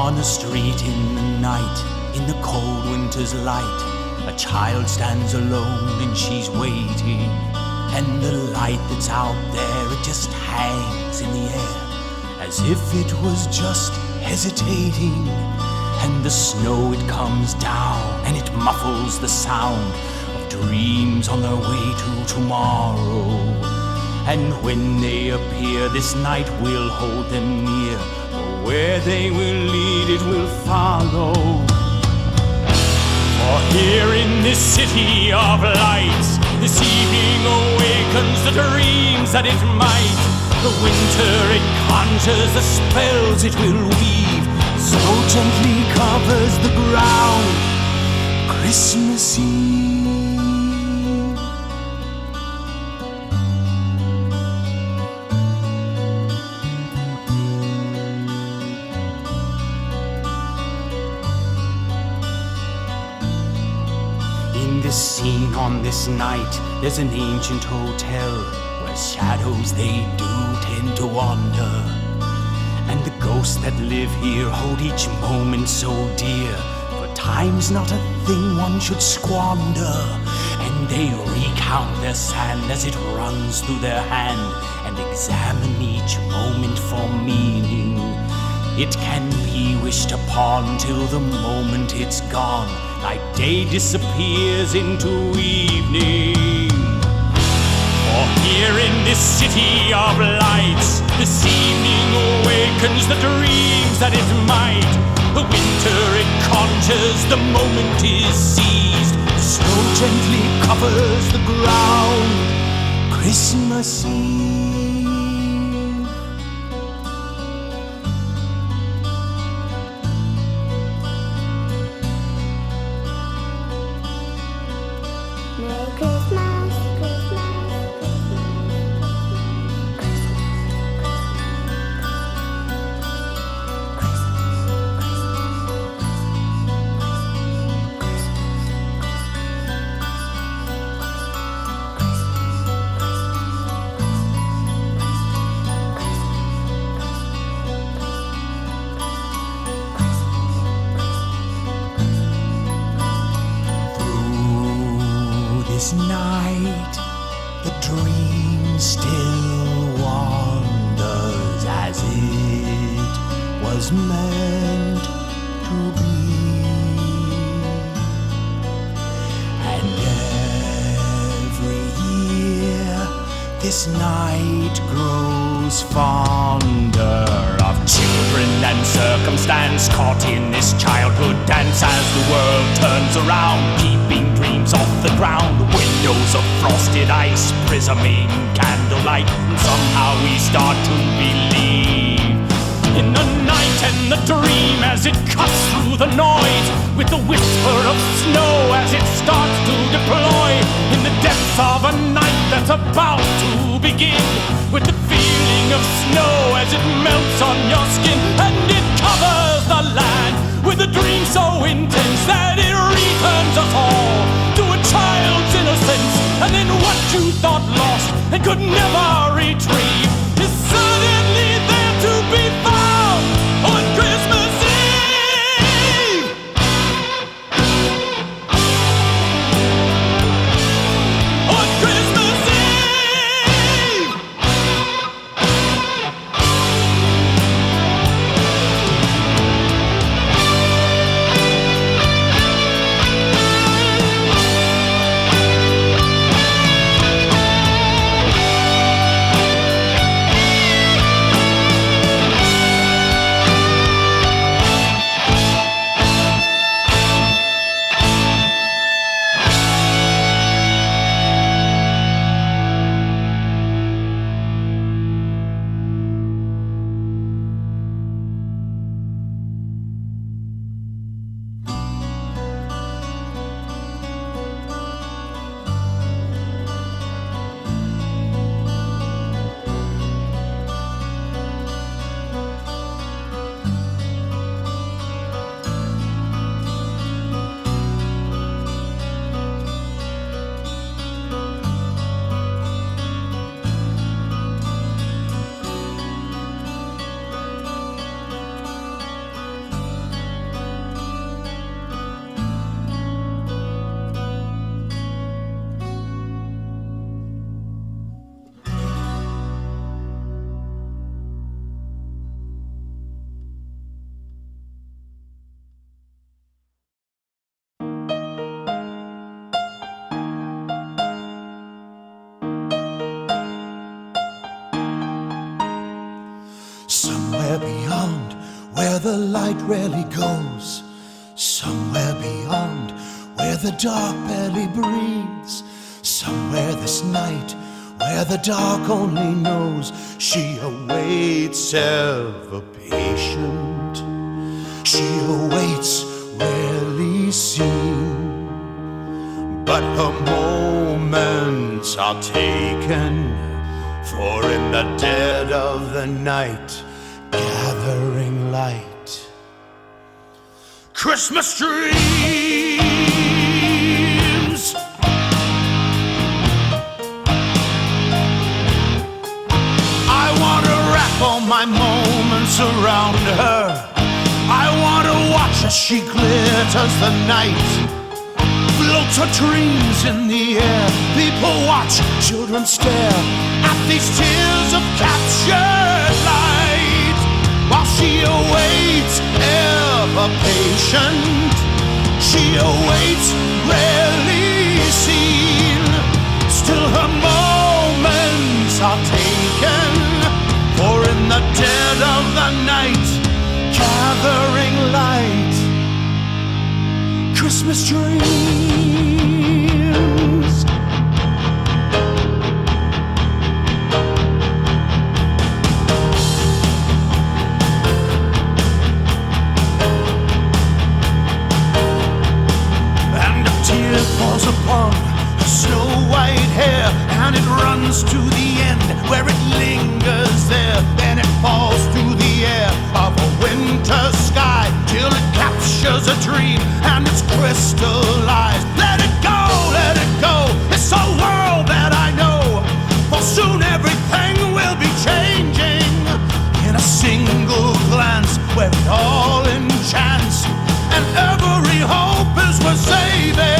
On a street in the night, in the cold winter's light, a child stands alone and she's waiting. And the light that's out there, it just hangs in the air, as if it was just hesitating. And the snow, it comes down, and it muffles the sound of dreams on their way to tomorrow. And when they appear this night, we'll hold them near, for where they will lead, it will follow. For here in this city of lights, this evening awakens the dreams that it might. The winter, it conjures the spells it will weave, so gently covers the ground. Christmas Eve. In this scene on this night, there's an ancient hotel where shadows, they do tend to wander. And the ghosts that live here hold each moment so dear, for time's not a thing one should squander. And they recount their sand as it runs through their hand, and examine each moment for meaning. It can be wished upon till the moment it's gone, like day disappears into evening. For here in this city of lights, this evening awakens the dreams that it might. The winter, it conjures, the moment is seized, the snow gently covers the ground. Christmas Eve. This night, the dream still wanders as it was meant to be. And every year, this night grows fonder of children and circumstance caught in this childhood dance as the world turns around, keeping dreams off the ground. Windows of frosted ice, prisming candlelight, and somehow we start to believe in the night and the dream as it cuts through the noise, with the whisper of snow as it starts to deploy in the depths of a night that's about to begin, with the feeling of snow as it melts on your skin, and it covers the land with a dream so intense that it returns us all to a child's innocence. And then what you thought lost and could never retrieve is suddenly there to be found on Christmas Eve. On Christmas Eve. Somewhere beyond where the light rarely goes, somewhere beyond where the dark barely breathes, somewhere this night where the dark only knows, she awaits ever patient. She awaits rarely seen, but her moments are taken. For in the dead of the night, gathering light, Christmas dreams. I want to wrap all my moments around her. I want to watch as she glitters the night, floats her dreams in the air. People watch, children stare at these tears of captured light, while she awaits, ever patient. She awaits, rarely seen. Still her moments are taken, for in the dead of the night, gathering light, Christmas dreams. And a tear falls upon her snow-white hair, and it runs to the end where it lingers there. Then it falls through the air of a winter sky, till it captures a dream and it's crystallized. Let it go, it's a world that I know, for soon everything will be changing. In a single glance, where it all enchants, and every hope is worth saving.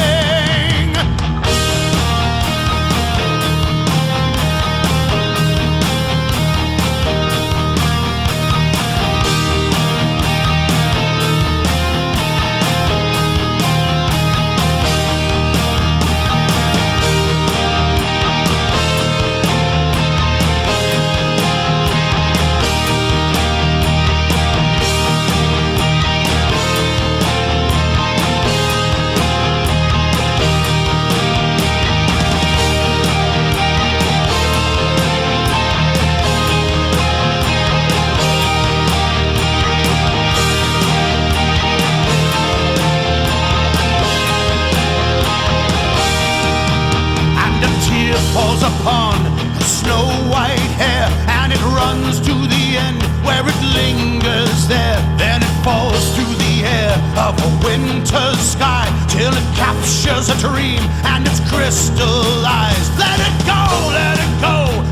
Falls upon her snow-white hair, and it runs to the end where it lingers there. Then it falls through the air of a winter sky, till it captures a dream and it's crystallized. Let it go,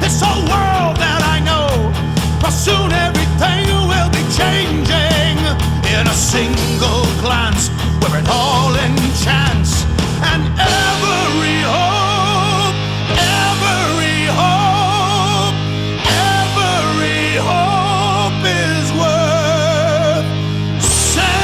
it's a world that I know, for soon everything will be changing. In a single glance, where it all enchants, and every hope is worth saving.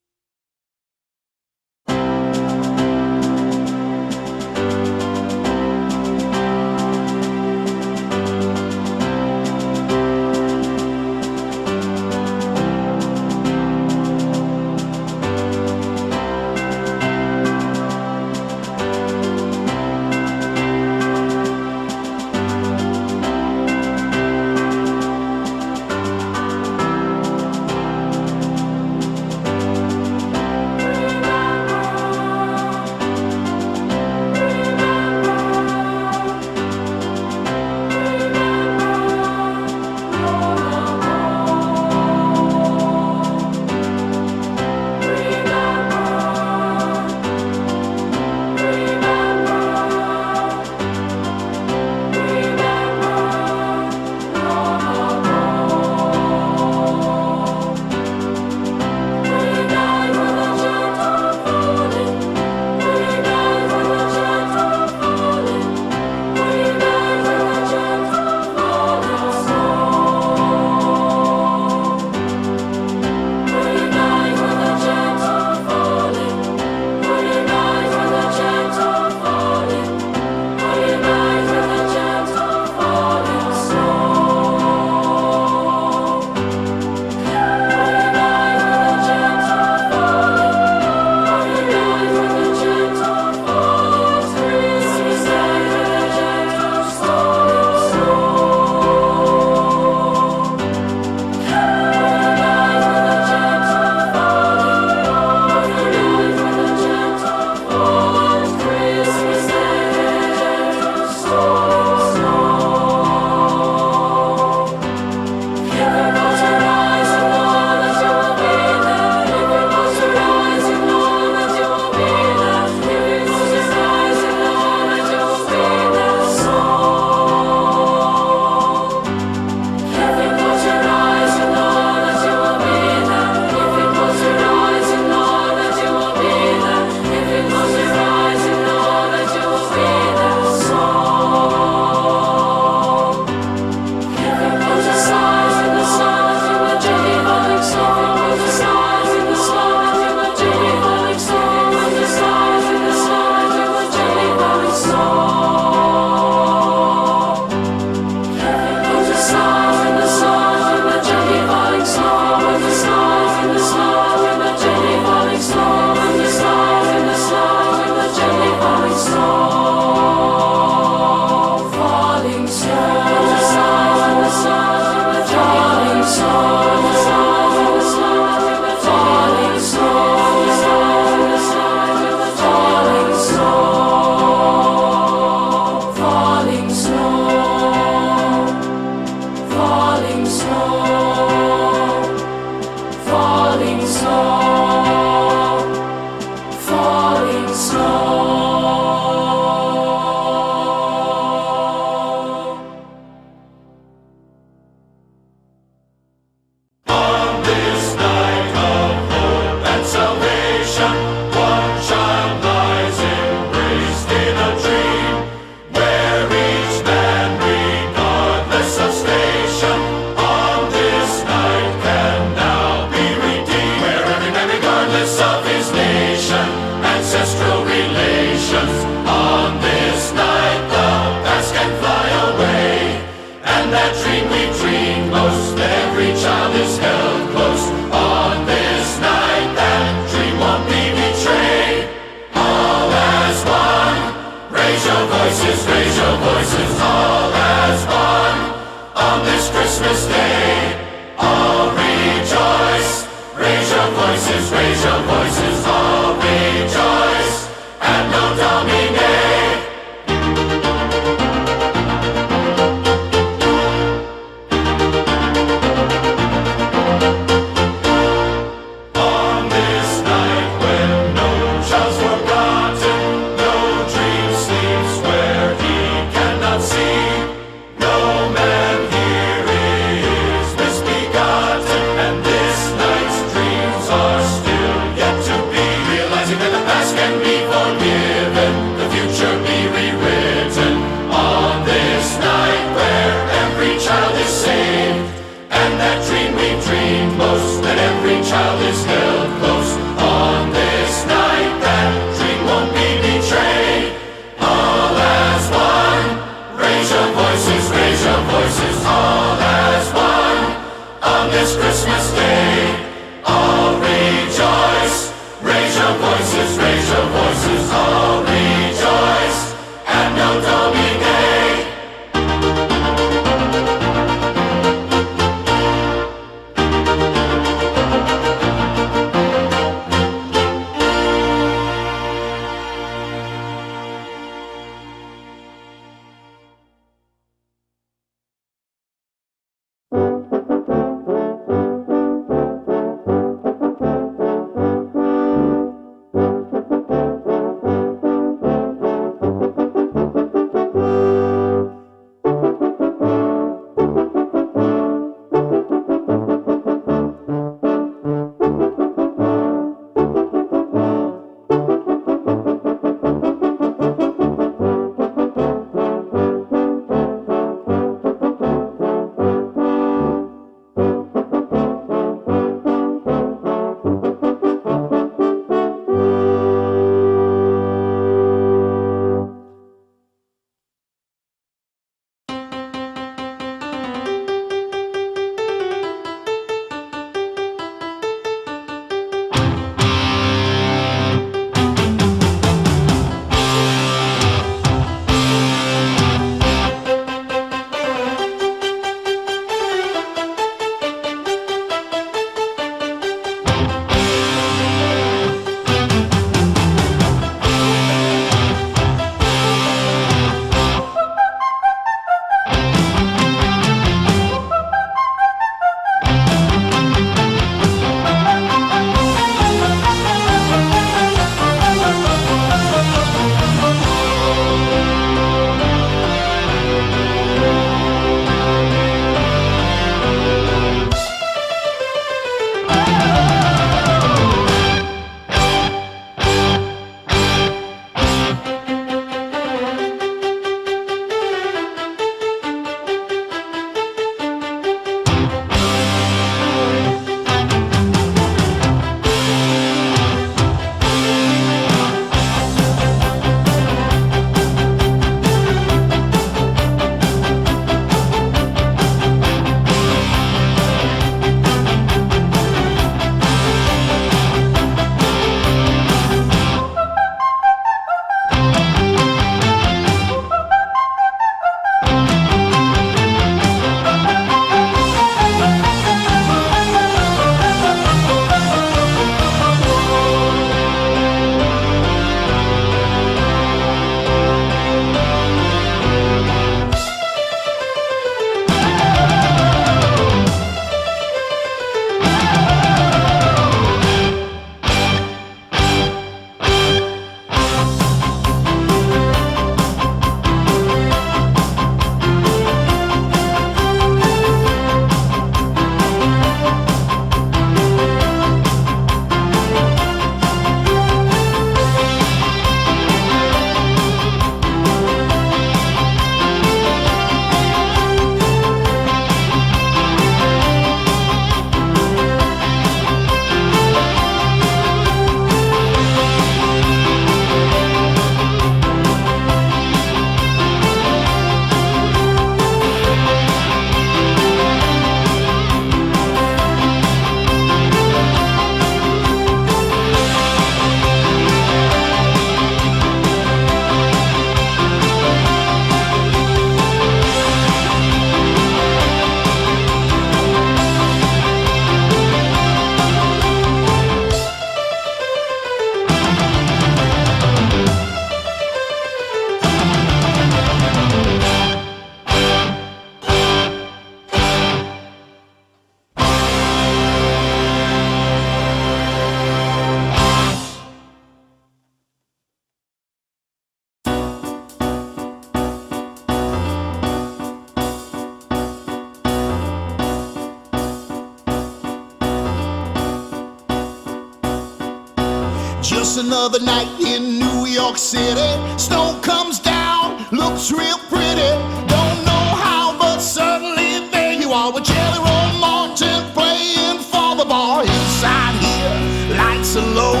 Just another night in New York City. Snow comes down, looks real pretty. Don't know how, but certainly there you are with Jelly Roll Morton playing for the bar. Inside here, lights are low,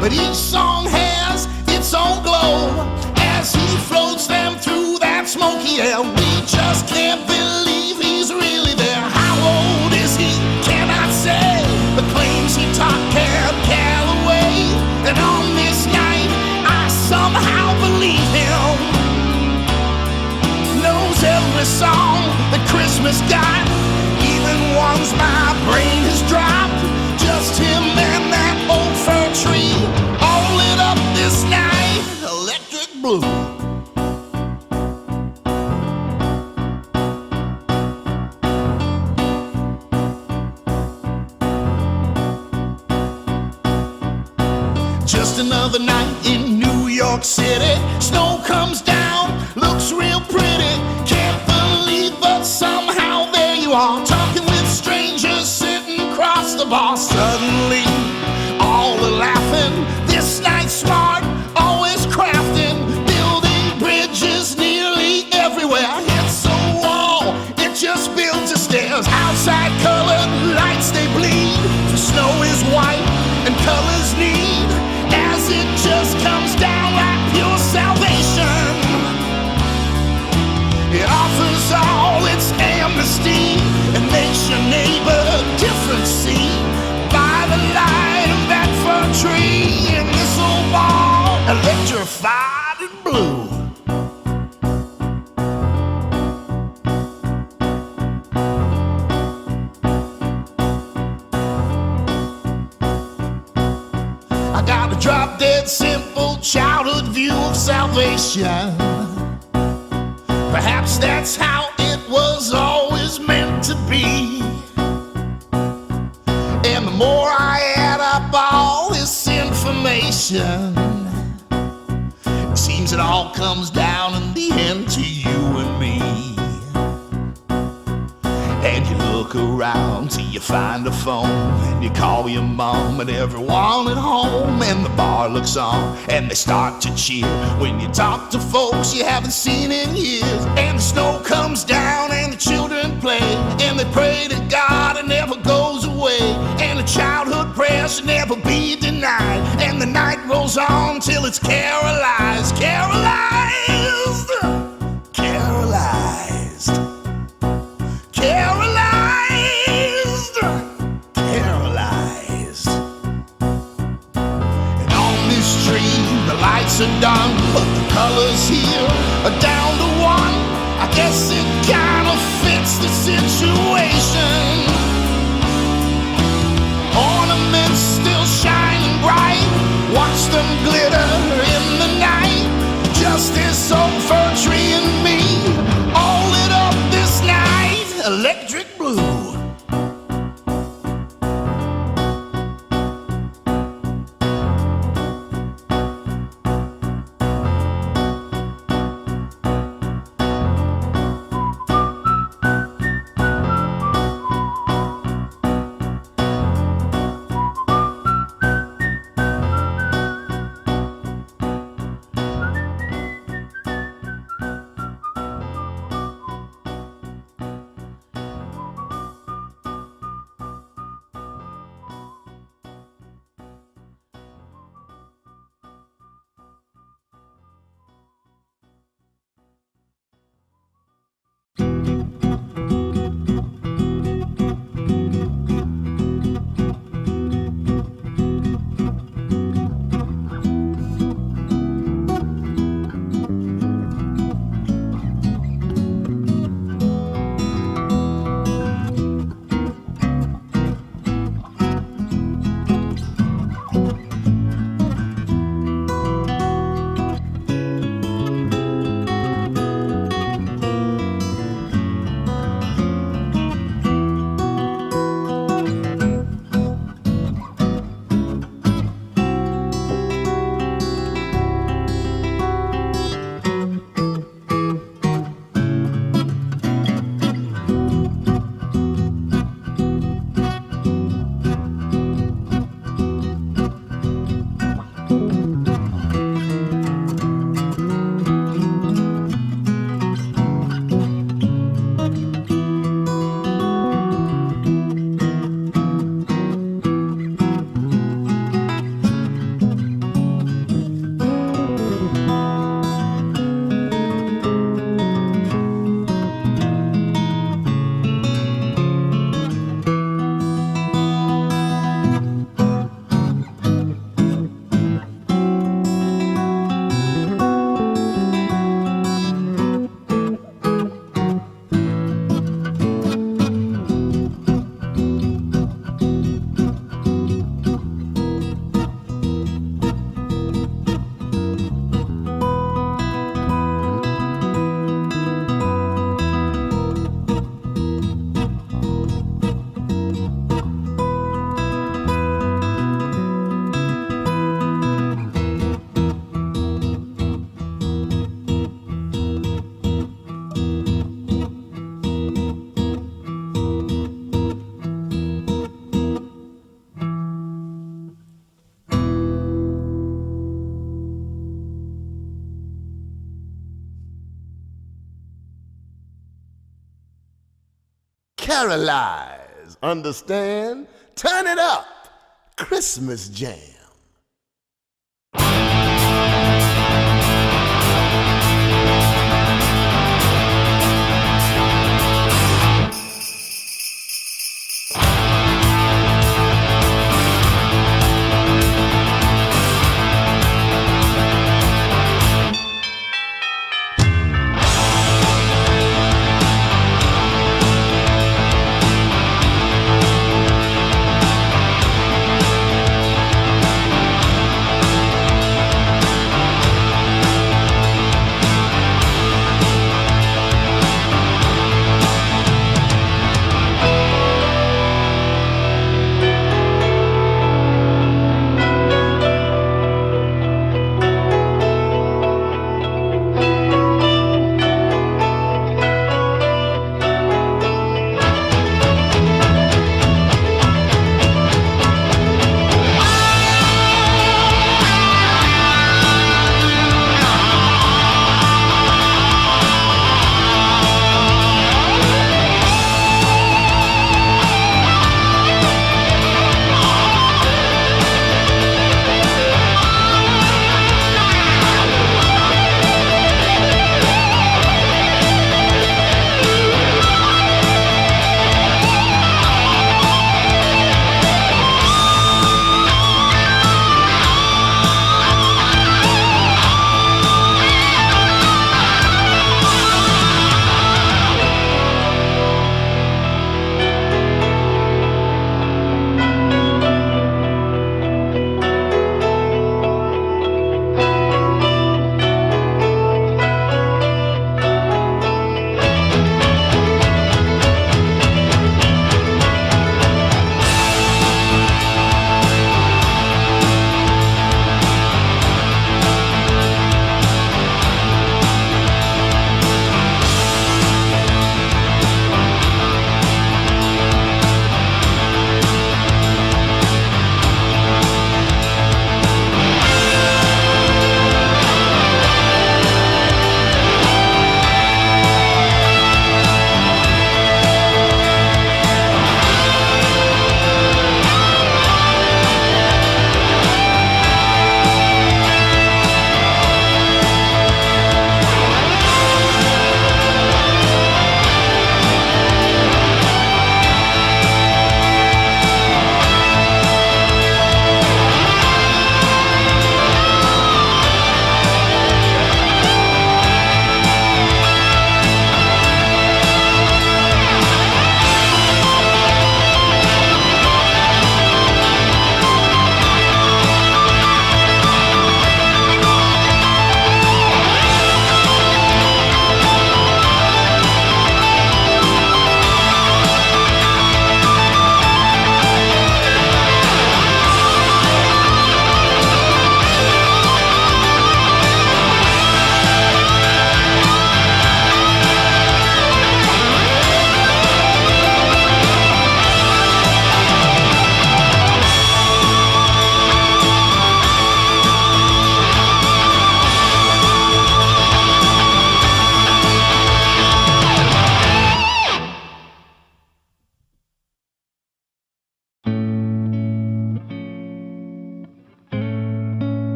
but each song has its own glow as he floats them through that smoky air. We just can't believe he's really there. How old is he? Cannot say, but claims he taught Cab Calloway. And on this night, I somehow believe him. Knows every song that Christmas got, even ones my brain has dropped. Just him and that old fir tree, all lit up this night, electric blue. Just another night in New York City. Snow comes down, looks real pretty. Can't believe, but somehow there you are, talking with strangers sitting across the bar. Suddenly, all are laughing. This night's smart, always crafting, building bridges nearly everywhere. It's a wall, it just builds the stairs. Outside colored lights, they bleed. The snow is white and colors need, as it just comes down like pure salvation. It offers all its amnesty and makes your neighbor different see by the light of that fir tree in this old bar, electrified and blue. I got a drop dead simple childhood view of salvation. Perhaps that's how it was always meant to be. And the more I add up all this information, it seems it all comes down in the end to you and me. And you look around till you find a phone, and you call your mom and everyone at home, and the bar looks on and they start to cheer when you talk to folks you haven't seen in years. And the snow comes down and the children play, and they pray to God it never goes away, and the childhood prayer should never be denied. And the night rolls on till it's carolized, carolized, carolized, carolized, carolized. And on this tree the lights are done, but the colors here are down to one. I guess it kind of fits the situation. Ornaments still shining bright, watch them glitter in the night. Just this old fir tree and me, all lit up this night, electric blue. Carousels. Understand? Turn it up. Christmas jam.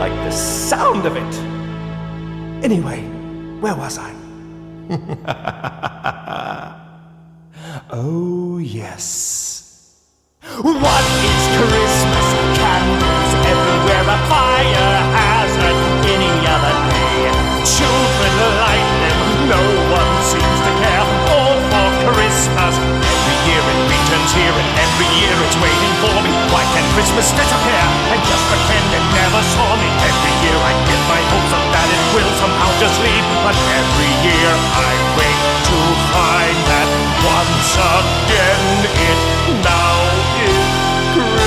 like the sound of it. Anyway, where was I? Oh, yes. What is Christmas? Candles everywhere, a fire hazard any other day. Children light them, no one seems to care. All for Christmas. Every year it returns here, and every year it's waiting for me. Why can't Christmas disappear and just pretend it never saw me? Every year I get my hopes up that it will somehow just leave, but every year I wait to find that once again it now is Christmas.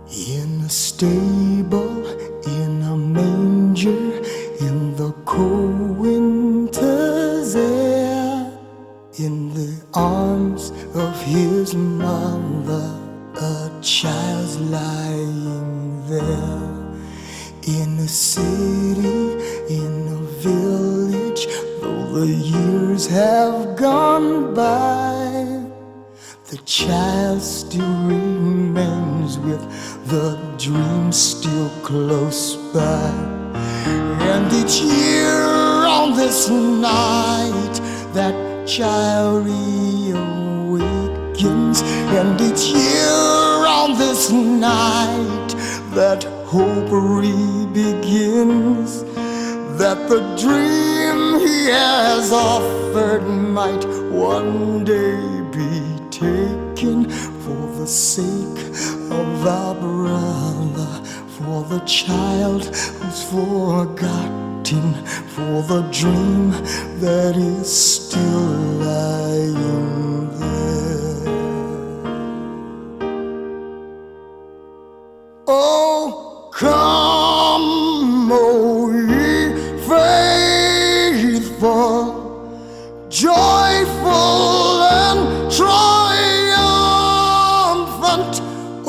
In a stable, in a manger, in the cold winter's air, in the arms of his mother, a child's lying there. In a city, in a village, though the years have gone by, the child still remains with the dream still close by. And each year on this night, that child reawakens. And each year on this night, that hope re-begins, that the dream he has offered might one day be taken for the sake of our brother, for the child who's forgotten, for the dream that is still lying there. Oh, come, O ye faithful, joyful and triumphant.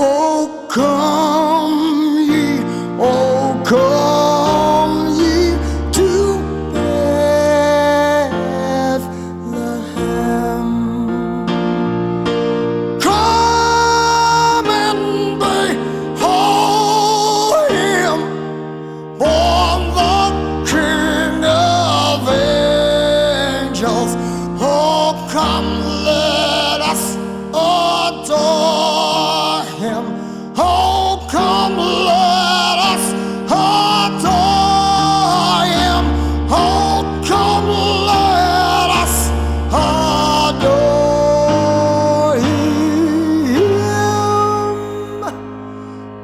Oh, come ye, oh, come ye to Bethlehem. Come and behold him, born the King of angels. Oh, come, let us adore him. Oh, come, let us adore him. Oh, come, let us adore him.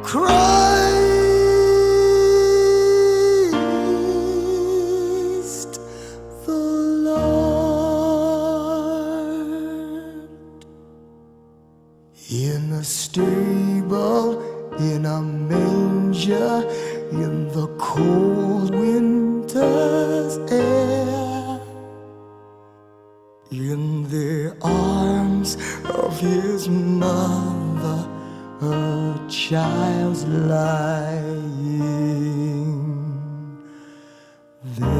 Christ the Lord. In a stable, in a manger, in the cold winter's air, in the arms of his mother, a child's lying there.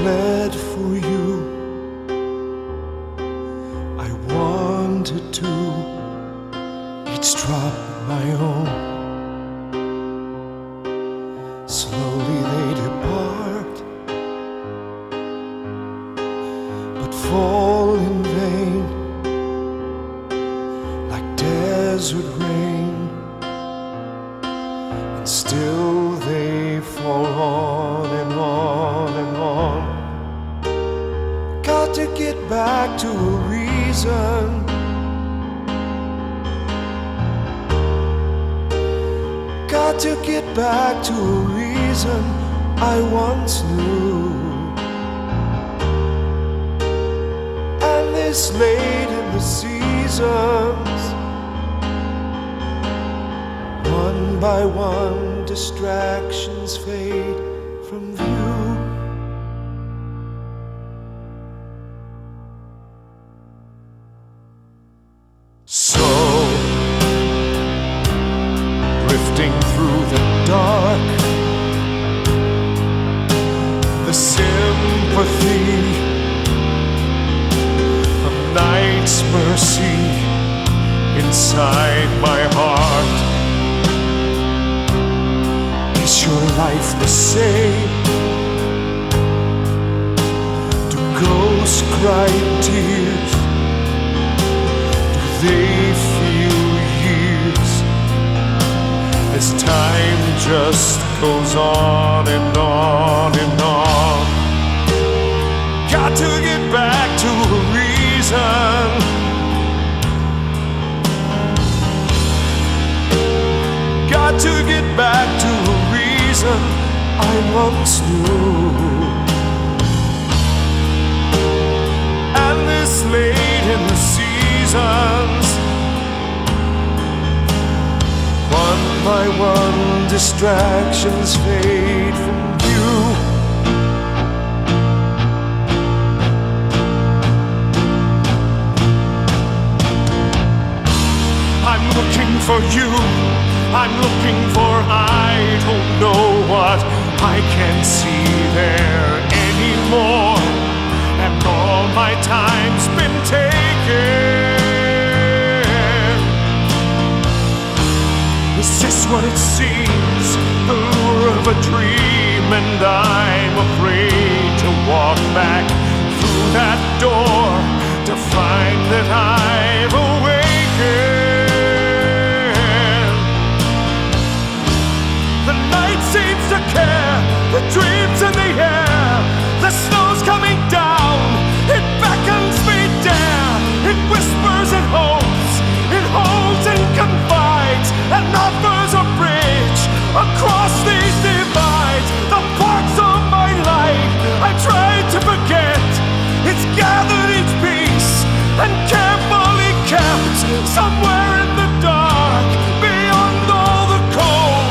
bled for you. I wanted to, each drop my own. Slowly they depart, but fall in vain, like desert rain, and still they fall on and on and on. Got to get back to a reason. Got to get back to a reason I once knew. And this late in the seasons, one by one distractions fade from view. So drifting through the dark, the sympathy of night's mercy inside my heart. Is your life the same? Do ghosts cry tears? Do they feel years? As time just goes on and on and on. Got to get back to a reason. Got to get back to a reason I once knew. And this late in the seasons, one by one distractions fade from view. I'm looking for you, I'm looking for I don't know what. I can't see there anymore, and all my time's been taken. Is this what it seems, the lure of a dream? And I'm afraid to walk back through that door, to find that I've awakened. The night seems to care, the dreams in the air, the snow's coming down, it beckons me dare, it whispers and hopes, it holds and confides, and offers a bridge across these divides. The parts of my life I tried to forget, it's gathered each piece and carefully kept somewhere in the dark, beyond all the cold.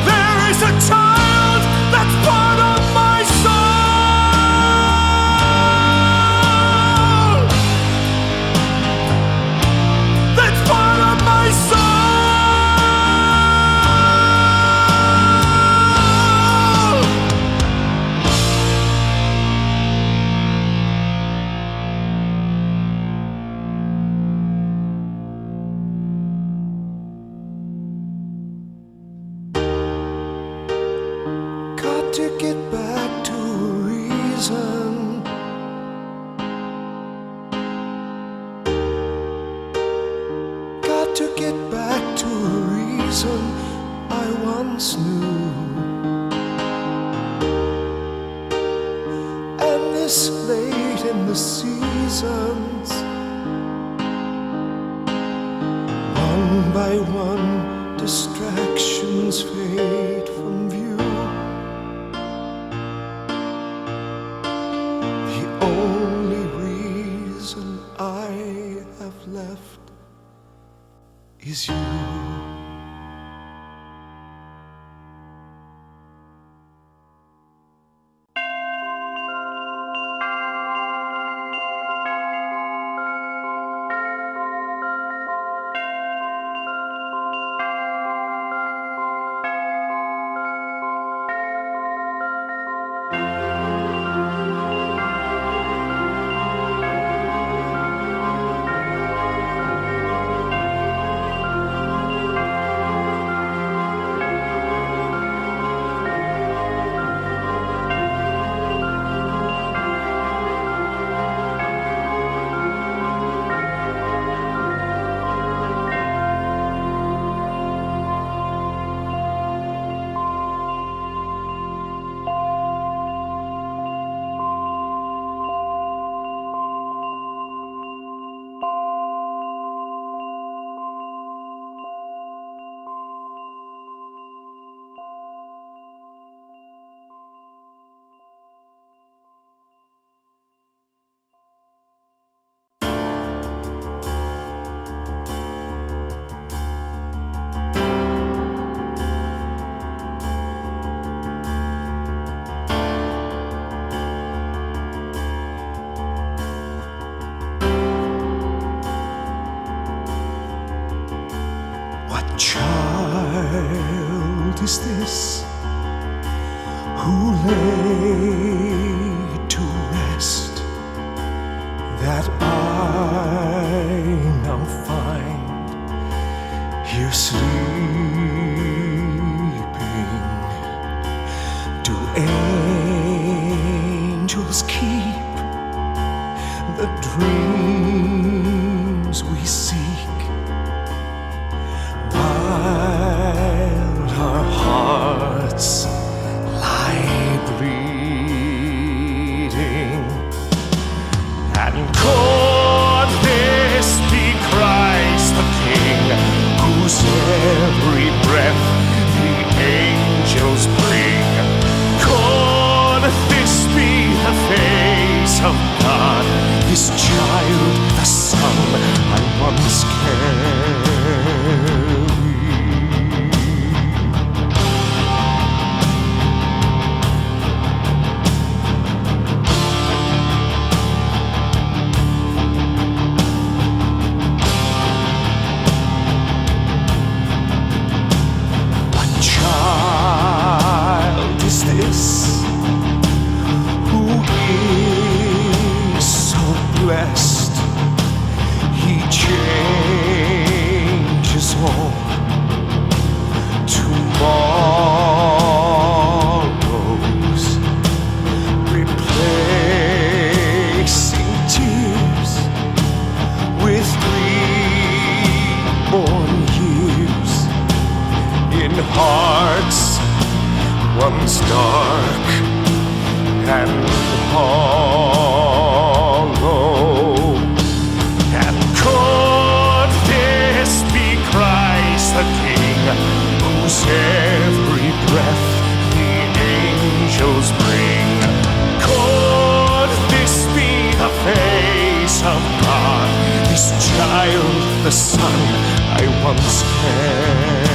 There is a child that's part of my soul, that's part of my soul. Got to get back to a reason. Got to get back to a reason I once knew. And this late in the seasons, one by one distractions fade from view. The only reason I have left is you. is this who laid to rest that I now find here sleeping? Do angels keep the dreams we seek while our hearts lie bleeding? And could this be Christ the King, whose every breath the angels bring? Could this be the face of God, this child, the son I once carried? Blessed, he changes all tomorrows, replacing tears with reborn years in hearts once dark and hollow. And could this be Christ the King, whose every breath the angels bring? Could this be the face of God, this child, the son I once carried?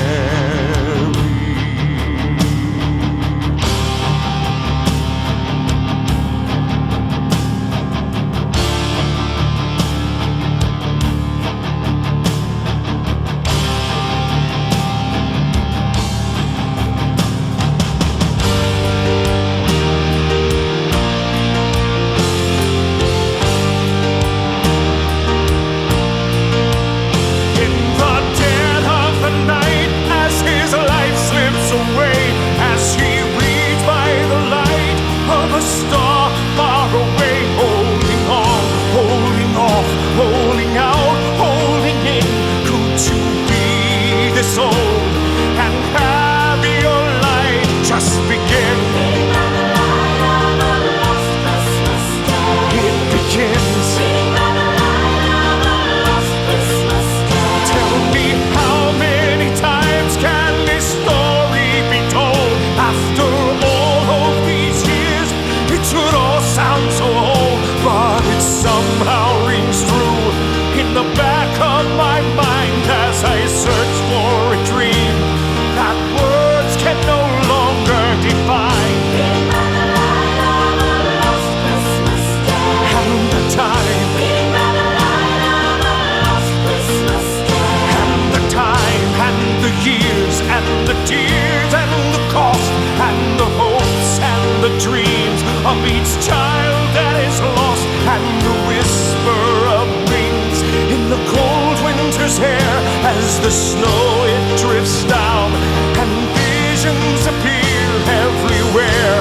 Of each child that is lost, and the whisper of wings in the cold winter's air as the snow it drifts down and visions appear everywhere.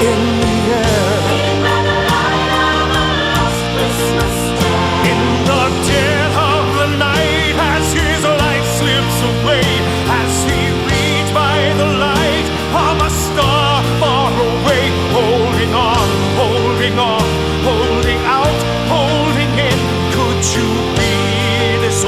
In the air, in the dead of the night, as his light slips away, as he reads by the light of a star far away, holding on, holding on, holding out, holding in. Could you be this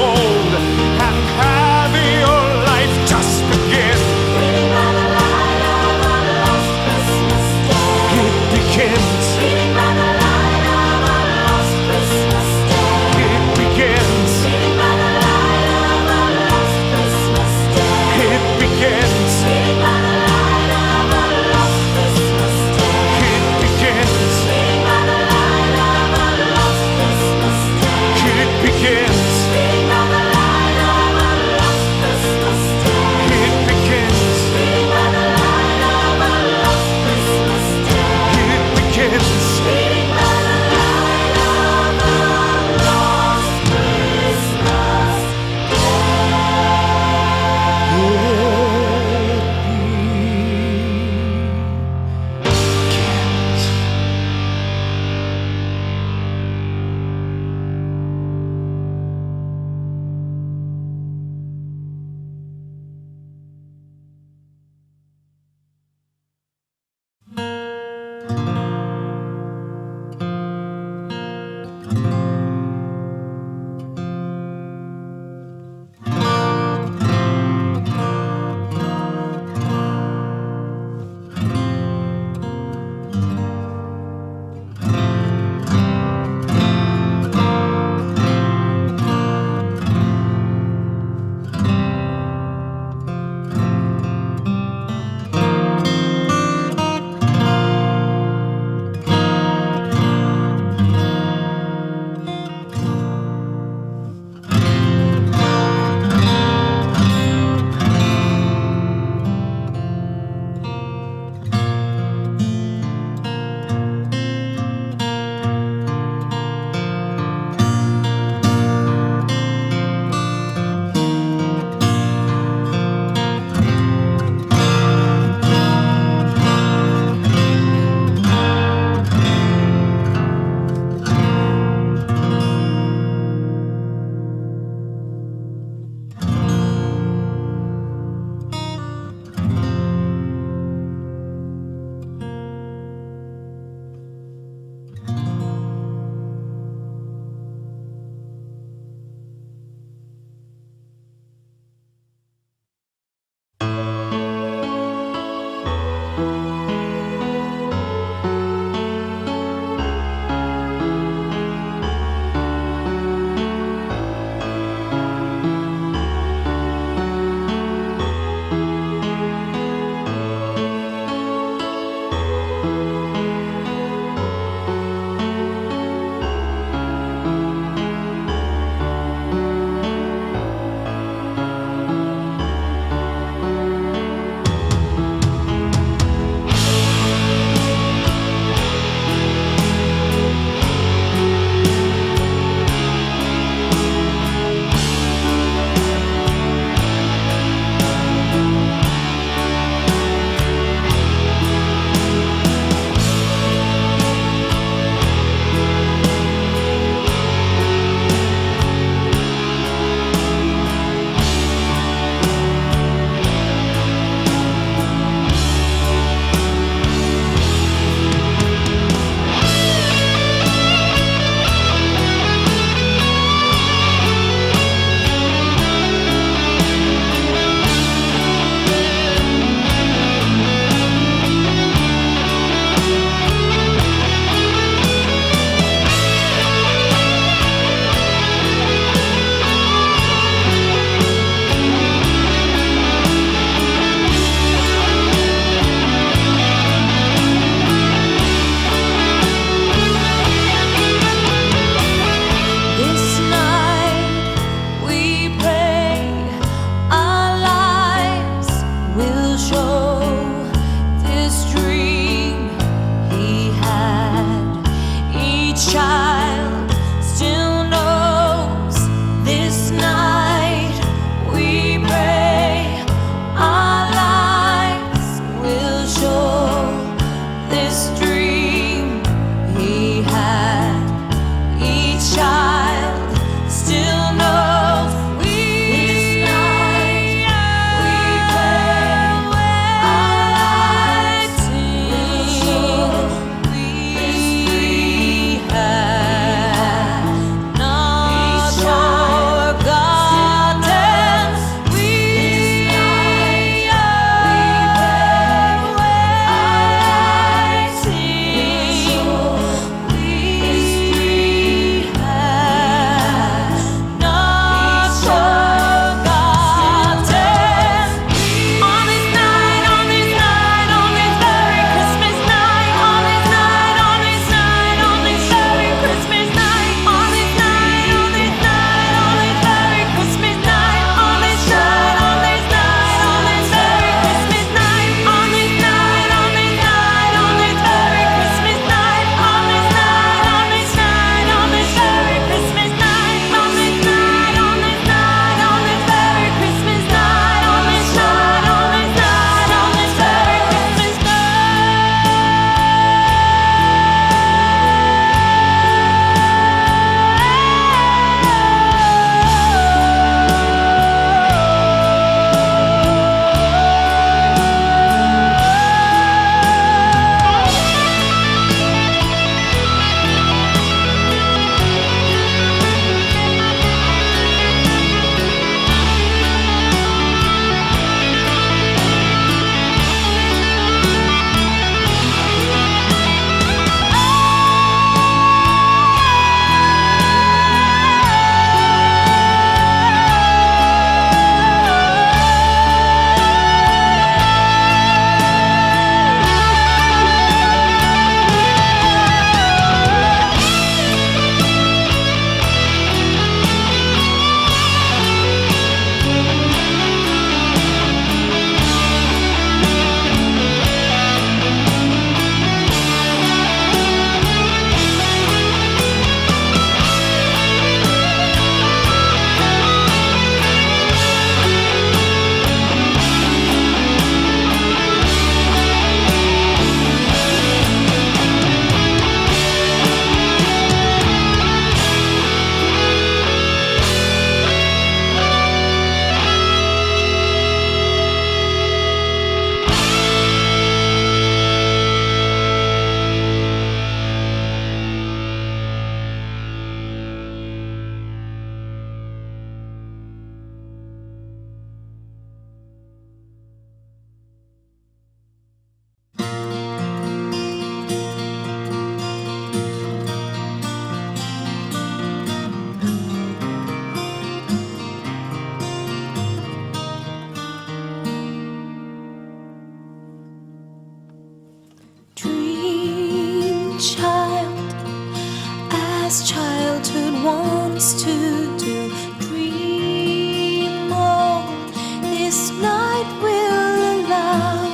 wants to do. Dream on, this night will allow.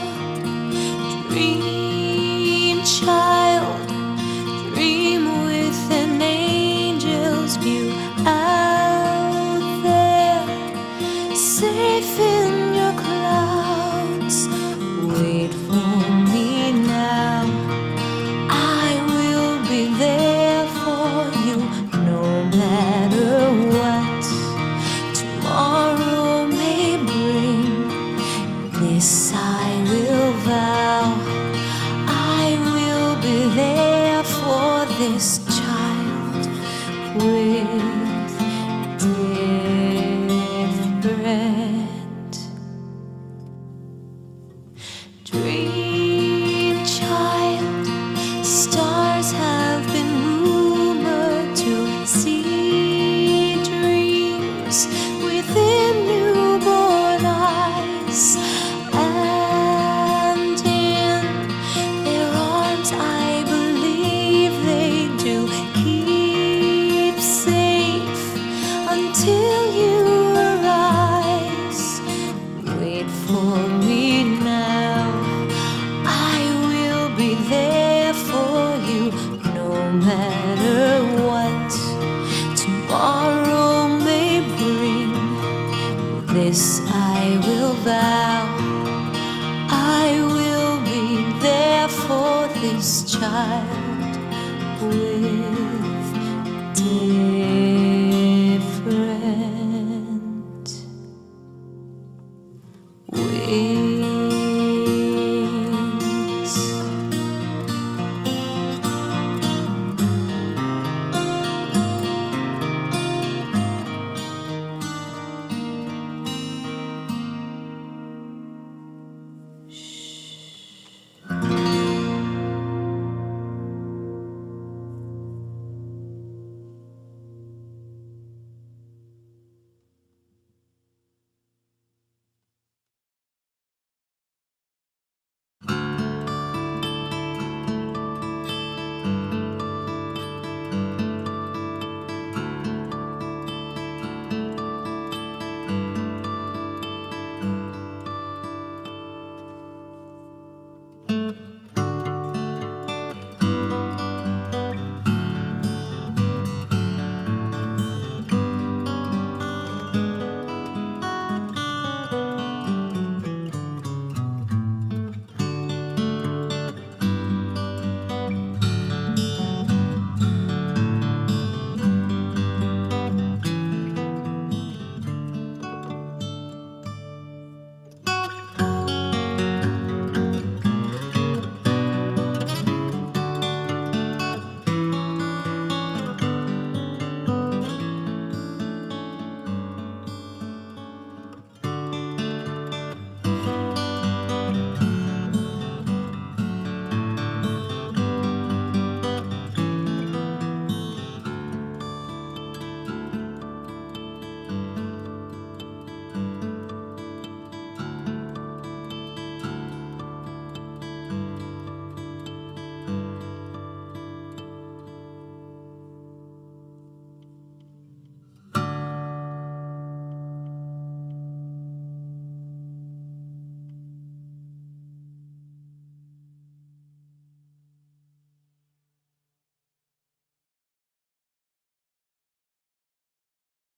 Dream, child, dream with an angel's view out there, safe in your clouds. Wait for me now, I will be there for you, no matter what tomorrow may bring. This I will vow, I will be there for this child with different. Dream, child, stars have been rumored to see dreams within newborn eyes, and in their arms I believe they do keep safe until you arise. Wait for me now, I will be there for you, no matter what tomorrow may bring. This I will vow, I will be there for this child with